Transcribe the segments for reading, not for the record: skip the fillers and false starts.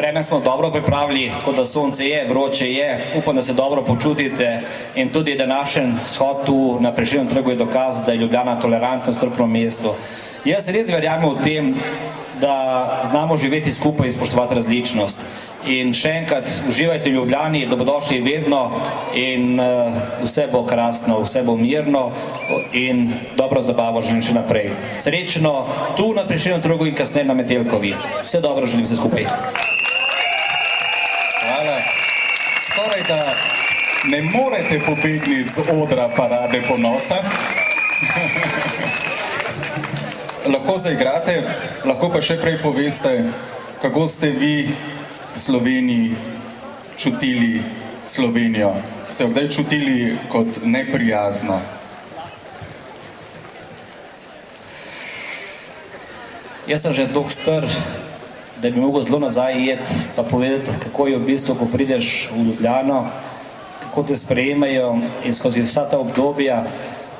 Vreme smo dobro pripravili, kot da sonce je, vroče je, upam, da se dobro počutite in tudi današnji shod tu na Prešernovem trgu je dokaz, da je Ljubljana tolerantno, strpno mesto. Jaz res verjamem v tem, da znamo živeti skupaj in spoštovati različnost. In še enkrat, uživajte v Ljubljani, dobrodošli vedno in vse bo krasno, vse bo mirno in dobro zabavo želim še naprej. Srečno tu na Prešernovem trgu in kasneje na Metelkovi. Vse dobro želim vse skupaj. Hvala. Skoraj da ne morete pobegniti z odra Parade ponosa. Lahko zaigrate, lahko pa še prej poveste, kako ste vi v Sloveniji čutili Slovenijo. Ste jo kdaj čutili kot neprijazno? Jaz sem že toliko star, da bi mogel zelo nazaj iti pa povedati, kako je v bistvu, ko prideš v Ljubljano, kako te sprejemajo in skozi vsa ta obdobja.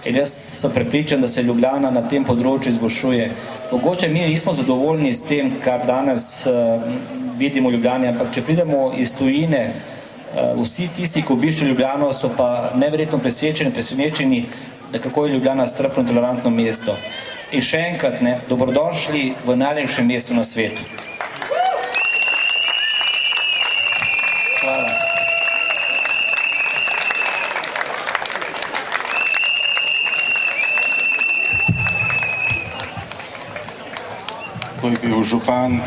In jaz sem prepričan, da se Ljubljana na tem področju izboljšuje. Mogoče mi nismo zadovoljni s tem, kar danes vidimo v Ljubljani, ampak če pridemo iz tujine, vsi tisti, ki obiščejo Ljubljano, so pa neverjetno presenečeni, da kako je Ljubljana strpno in tolerantno mesto. In še enkrat, dobrodošli v najlepšem mestu na svetu. Hvala. To je bil župan